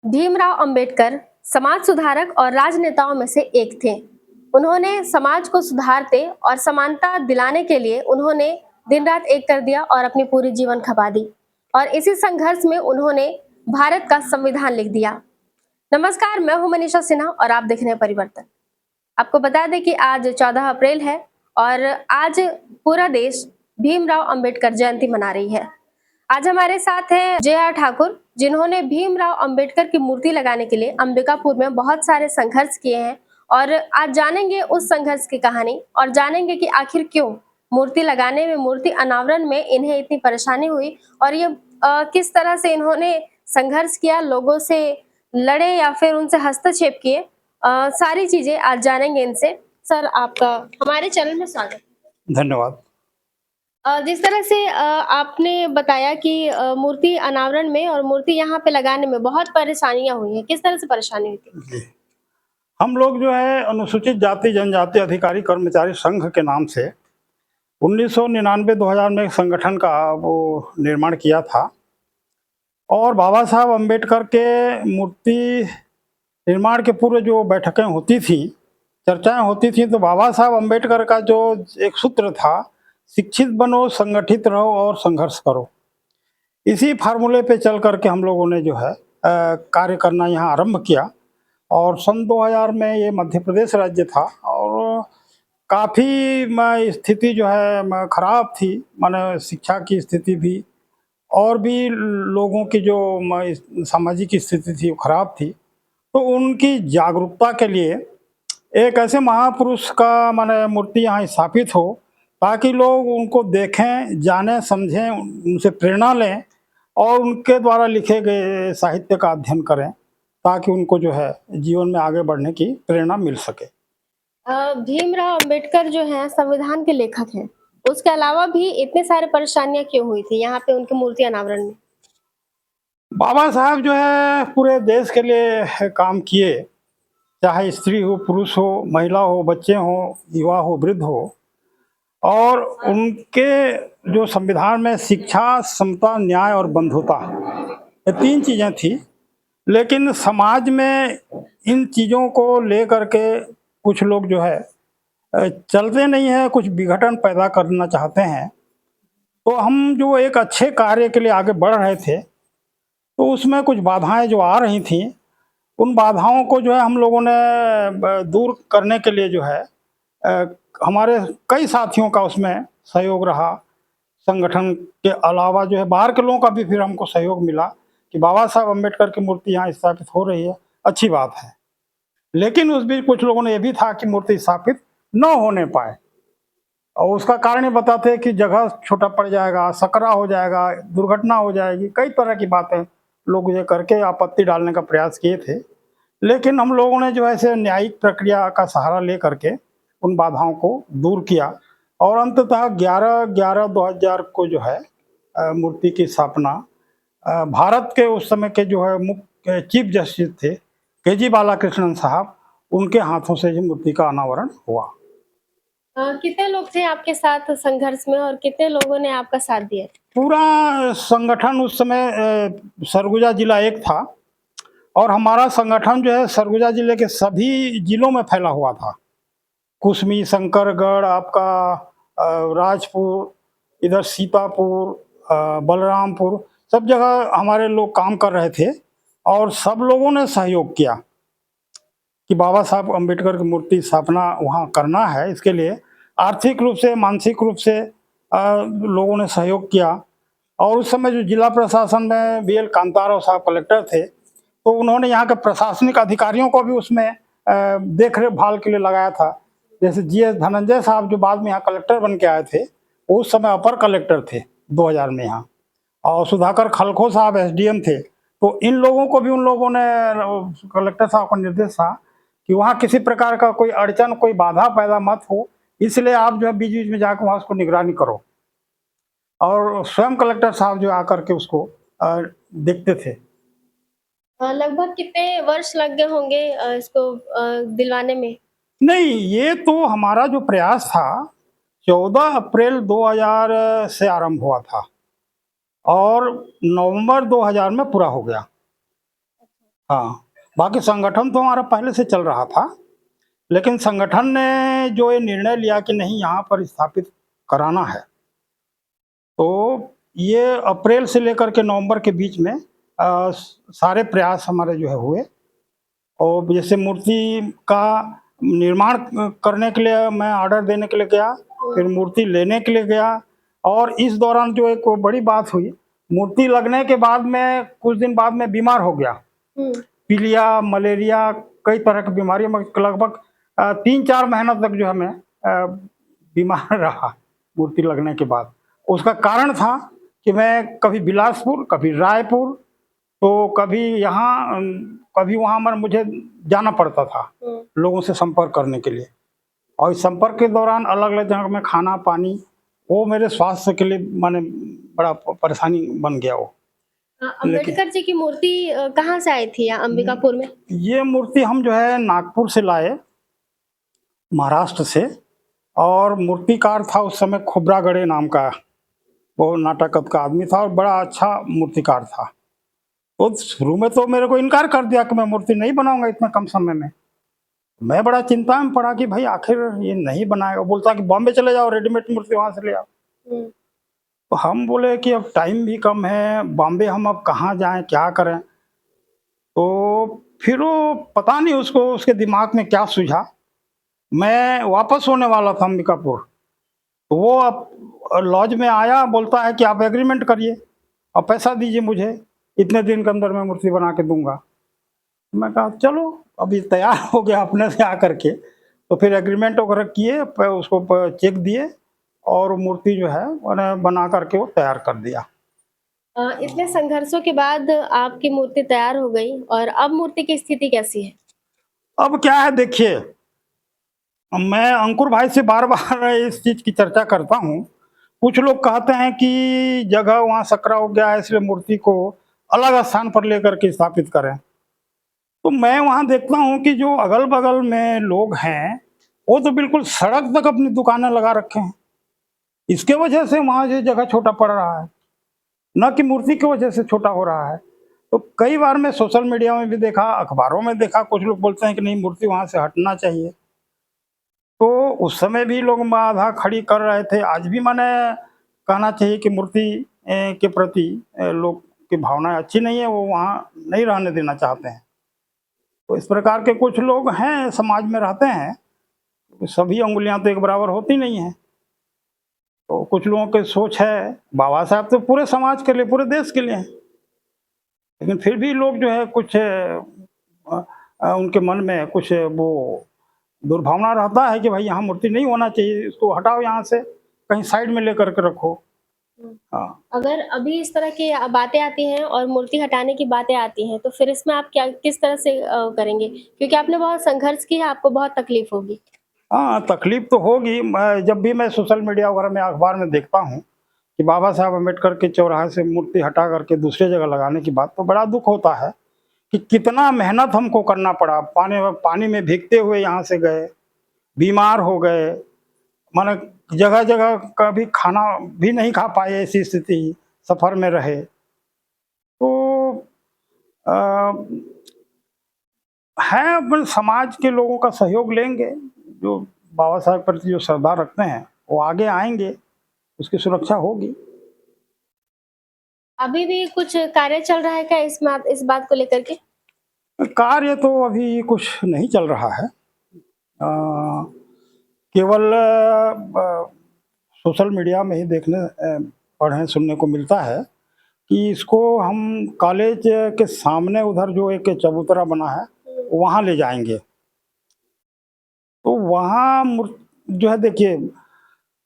भीमराव अंबेडकर समाज सुधारक और राजनेताओं में से एक थे। उन्होंने समाज को सुधारते और समानता दिलाने के लिए उन्होंने दिन रात एक कर दिया और अपनी पूरी जीवन खपा दी। और इसी संघर्ष में उन्होंने भारत का संविधान लिख दिया। नमस्कार, मैं हूं मनीषा सिन्हा और आप देख रहे हैं परिवर्तन। आपको बता दें कि आज 14 अप्रैल है और आज पूरा देश भीमराव अंबेडकर जयंती मना रही है। आज हमारे साथ हैं जे.आर. ठाकुर, जिन्होंने भीमराव अंबेडकर की मूर्ति लगाने के लिए अंबिकापुर में बहुत सारे संघर्ष किए हैं। और आज जानेंगे उस संघर्ष की कहानी और जानेंगे कि आखिर क्यों मूर्ति लगाने में, मूर्ति अनावरण में इन्हें इतनी परेशानी हुई और ये किस तरह से इन्होंने संघर्ष किया, लोगों से लड़े या फिर उनसे हस्तक्षेप किए। सारी चीजें आज जानेंगे इनसे। सर, आपका हमारे चैनल में स्वागत। धन्यवाद। जिस तरह से आपने बताया कि मूर्ति अनावरण में और मूर्ति यहाँ पे लगाने में बहुत परेशानियां हुई हैं, किस तरह से परेशानी हुई थी? जी, हम लोग जो है अनुसूचित जाति जनजाति अधिकारी कर्मचारी संघ के नाम से 1999-2000 में एक संगठन का वो निर्माण किया था और बाबा साहब अम्बेडकर के मूर्ति निर्माण के पूर्व जो बैठकें होती थी, चर्चाएं होती थी, तो बाबा साहब अम्बेडकर का जो एक सूत्र था, शिक्षित बनो, संगठित रहो और संघर्ष करो। इसी फार्मूले पे चल करके हम लोगों ने जो है कार्य करना यहाँ आरंभ किया। और सन 2000 में ये मध्य प्रदेश राज्य था और काफ़ी स्थिति जो है खराब थी, माने शिक्षा की स्थिति भी और भी लोगों की जो सामाजिक स्थिति थी वो खराब थी। तो उनकी जागरूकता के लिए एक ऐसे महापुरुष का माने मूर्ति यहाँ स्थापित हो ताकि लोग उनको देखें, जानें, समझें, उनसे प्रेरणा लें और उनके द्वारा लिखे गए साहित्य का अध्ययन करें ताकि उनको जो है जीवन में आगे बढ़ने की प्रेरणा मिल सके। भीमराव अंबेडकर जो हैं संविधान के लेखक हैं, उसके अलावा भी इतने सारे परेशानियां क्यों हुई थी यहाँ पे उनकी मूर्ति अनावरण में? बाबा साहब जो है पूरे देश के लिए काम किए, चाहे स्त्री हो, पुरुष हो, महिला हो, बच्चे हो, युवा हो, वृद्ध हो। और उनके जो संविधान में शिक्षा, समता, न्याय और बंधुता, ये 3 चीज़ें थी। लेकिन समाज में इन चीज़ों को लेकर के कुछ लोग जो है चलते नहीं हैं, कुछ विघटन पैदा करना चाहते हैं। तो हम जो एक अच्छे कार्य के लिए आगे बढ़ रहे थे, तो उसमें कुछ बाधाएं जो आ रही थीं, उन बाधाओं को जो है हम लोगों ने दूर करने के लिए जो है हमारे कई साथियों का उसमें सहयोग रहा। संगठन के अलावा जो है बाहर के लोगों का भी फिर हमको सहयोग मिला कि बाबा साहब अम्बेडकर की मूर्ति यहाँ स्थापित हो रही है, अच्छी बात है। लेकिन उस बीच कुछ लोगों ने ये भी था कि मूर्ति स्थापित न होने पाए और उसका कारण ये बताते हैं कि जगह छोटा पड़ जाएगा, सकरा हो जाएगा, दुर्घटना हो जाएगी, कई तरह की बातें लोग ये करके आपत्ति डालने का प्रयास किए थे। लेकिन हम लोगों ने जो है ऐसे न्यायिक प्रक्रिया का सहारा ले करके उन बाधाओं को दूर किया और अंततः 11/11/2000 को जो है मूर्ति की स्थापना भारत के उस समय के जो है मुख्य चीफ जस्टिस थे के.जी. बालाकृष्णन साहब, उनके हाथों से ही मूर्ति का अनावरण हुआ। कितने लोग थे आपके साथ संघर्ष में और कितने लोगों ने आपका साथ दिया? पूरा संगठन उस समय सरगुजा जिला एक था और हमारा संगठन जो है सरगुजा जिले के सभी जिलों में फैला हुआ था। कुसमी, शंकरगढ़, आपका राजपुर, इधर सीतापुर, बलरामपुर, सब जगह हमारे लोग काम कर रहे थे और सब लोगों ने सहयोग किया कि बाबा साहब अम्बेडकर की मूर्ति स्थापना वहाँ करना है। इसके लिए आर्थिक रूप से, मानसिक रूप से लोगों ने सहयोग किया। और उस समय जो जिला प्रशासन में बी.एल. कांताराव साहब कलेक्टर थे, तो उन्होंने यहाँ के प्रशासनिक अधिकारियों को भी उसमें देखभाल के लिए लगाया था। जैसे जी.एस. धनंजय साहब जो बाद में यहाँ कलेक्टर बन के आए थे, उस समय अपर कलेक्टर थे 2000 में यहाँ, और सुधाकर खलखो साहब एसडीएम थे। तो इन लोगों को भी उन लोगों ने, कलेक्टर साहब का निर्देश था कि वहाँ किसी प्रकार का कोई अड़चन, कोई बाधा पैदा मत हो, इसलिए आप जो है बीच बीच में जाकर वहाँ उसको निगरानी करो। और स्वयं कलेक्टर साहब जो आकर के उसको देखते थे। लगभग कितने वर्ष लग गए होंगे इसको दिलवाने में? नहीं, ये तो हमारा जो प्रयास था 14 अप्रैल 2000 से आरंभ हुआ था और नवंबर 2000 में पूरा हो गया। हाँ, बाकी संगठन तो हमारा पहले से चल रहा था, लेकिन संगठन ने जो ये निर्णय लिया कि नहीं यहाँ पर स्थापित कराना है, तो ये अप्रैल से लेकर के नवंबर के बीच में सारे प्रयास हमारे जो है हुए। और जैसे मूर्ति का निर्माण करने के लिए मैं ऑर्डर देने के लिए गया, फिर मूर्ति लेने के लिए गया, और इस दौरान जो एक बड़ी बात हुई, मूर्ति लगने के बाद में कुछ दिन बाद में बीमार हो गया। पीलिया, मलेरिया, कई तरह की बीमारियों में लगभग 3-4 महीना तक जो है मैं बीमार रहा मूर्ति लगने के बाद। उसका कारण था कि मैं कभी बिलासपुर, कभी रायपुर, तो कभी यहाँ कभी वहाँ मुझे जाना पड़ता था लोगों से संपर्क करने के लिए, और इस संपर्क के दौरान अलग अलग जगह में खाना पानी, वो मेरे स्वास्थ्य के लिए माने बड़ा परेशानी बन गया वो। अम्बेडकर जी की मूर्ति कहाँ से आई थी यहाँ अंबिकापुर में? ये मूर्ति हम जो है नागपुर से लाए, महाराष्ट्र से, और मूर्तिकार था उस समय खोब्रागड़े नाम का, वो नाटक का आदमी था और बड़ा अच्छा मूर्तिकार था। तो शुरू में तो मेरे को इनकार कर दिया कि मैं मूर्ति नहीं बनाऊंगा इतना कम समय में। मैं बड़ा चिंता में पड़ा कि भाई आखिर ये नहीं बनाएगा। बोलता कि बॉम्बे चले जाओ, रेडीमेड मूर्ति वहां से ले आओ। तो हम बोले कि अब टाइम भी कम है, बॉम्बे हम अब कहाँ जाएं, क्या करें। तो फिर वो पता नहीं उसको उसके दिमाग में क्या सूझा, मैं वापस होने वाला था अंबिकापुर, तो वो अब लॉज में आया, बोलता है कि आप एग्रीमेंट करिए और पैसा दीजिए मुझे, इतने दिन के अंदर मैं मूर्ति बना के दूंगा। मैं कहा चलो, अभी तैयार हो गया अपने से आकर के, तो फिर एग्रीमेंट वगैरह किए, उसको चेक दिए, और मूर्ति जो है मैंने बना करके वो तैयार कर दिया। इतने संघर्षों के बाद आपकी मूर्ति तैयार हो गई, और अब मूर्ति की स्थिति कैसी है? अब क्या है देखिए, मैं अंकुर भाई से बार बार इस चीज की चर्चा करता हूँ। कुछ लोग कहते हैं कि जगह वहाँ सकरा हो गया है, इसलिए मूर्ति को अलग स्थान पर लेकर के स्थापित करें। तो मैं वहाँ देखता हूँ कि जो अगल बगल में लोग हैं, वो तो बिल्कुल सड़क तक अपनी दुकानें लगा रखे हैं। इसके वजह से वहाँ जो जगह छोटा पड़ रहा है, न कि मूर्ति की वजह से छोटा हो रहा है। तो कई बार मैं सोशल मीडिया में भी देखा, अखबारों में देखा, कुछ लोग बोलते हैं कि नहीं मूर्ति वहाँ से हटना चाहिए। तो उस समय भी लोग बाधा खड़ी कर रहे थे। आज भी मैंने कहना चाहिए कि मूर्ति के प्रति लोग की भावनाएं अच्छी नहीं है, वो वहाँ नहीं रहने देना चाहते हैं। तो इस प्रकार के कुछ लोग हैं, समाज में रहते हैं, सभी अंगुलियां तो एक बराबर होती नहीं हैं। तो कुछ लोगों की सोच है, बाबा साहब तो पूरे समाज के लिए, पूरे देश के लिए हैं, लेकिन फिर भी लोग जो है कुछ उनके मन में कुछ वो दुर्भावना रहता है कि भाई यहाँ मूर्ति नहीं होना चाहिए, इसको हटाओ यहाँ से, कहीं साइड में लेकर के रखो। हाँ, अगर अभी इस तरह की बातें आती हैं और मूर्ति हटाने की बातें आती हैं, तो फिर इसमें आप क्या किस तरह से करेंगे? क्योंकि आपने बहुत संघर्ष किया, आपको बहुत तकलीफ होगी। हाँ, तकलीफ तो होगी। जब भी मैं सोशल मीडिया वगैरह में, अखबार में देखता हूँ कि बाबा साहब अम्बेडकर के चौराहे से मूर्ति हटा करके दूसरी जगह लगाने की बात, तो बड़ा दुख होता है कि कितना मेहनत हमको करना पड़ा। पानी में भीगते हुए यहाँ से गए, बीमार हो गए, माने जगह जगह कभी खाना भी नहीं खा पाए, ऐसी स्थिति, सफर में रहे। तो आ, है, अपन समाज के लोगों का सहयोग लेंगे, जो बाबा साहब के प्रति जो श्रद्धा रखते हैं वो आगे आएंगे, उसकी सुरक्षा होगी। अभी भी कुछ कार्य चल रहा है क्या इस बात को लेकर के? कार्य तो अभी कुछ नहीं चल रहा है। केवल सोशल मीडिया में ही देखने पढ़ने सुनने को मिलता है कि इसको हम कॉलेज के सामने उधर जो एक चबूतरा बना है वहाँ ले जाएंगे। तो वहाँ जो है देखिए,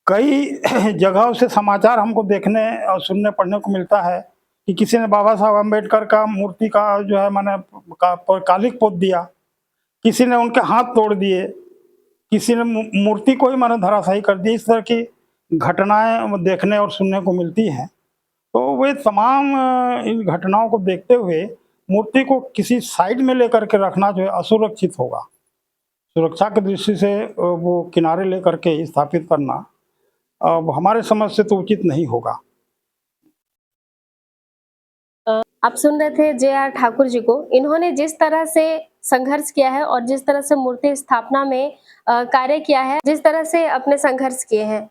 कई जगहों से समाचार हमको देखने और सुनने पढ़ने को मिलता है कि किसी ने बाबा साहब अम्बेडकर का मूर्ति का जो है मैंने कालिक पोत दिया, किसी ने उनके हाथ तोड़ दिए, किसी ने मूर्ति को ही मैंने धराशायी कर दी। इस तरह की घटनाएं देखने और सुनने को मिलती हैं। तो वे तमाम इन घटनाओं को देखते हुए मूर्ति को किसी साइड में लेकर के रखना जो है असुरक्षित होगा। सुरक्षा की दृष्टि से वो किनारे लेकर के स्थापित करना अब हमारे समझ से तो उचित नहीं होगा। आप सुन रहे थे जे.आर. ठाकुर जी को। इन्होंने जिस तरह से संघर्ष किया है और जिस तरह से मूर्ति स्थापना में कार्य किया है, जिस तरह से अपने संघर्ष किए हैं,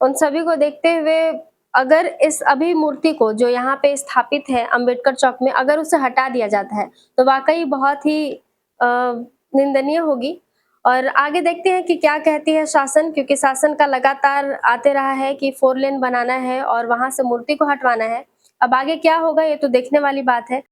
उन सभी को देखते हुए अगर इस अभी मूर्ति को जो यहाँ पे स्थापित है अम्बेडकर चौक में, अगर उसे हटा दिया जाता है, तो वाक़ई बहुत ही निंदनीय होगी। और आगे देखते हैं कि क्या कहती है शासन, क्योंकि शासन का लगातार आते रहा है कि 4 लेन बनाना है और वहाँ से मूर्ति को हटवाना है। अब आगे क्या होगा ये तो देखने वाली बात है।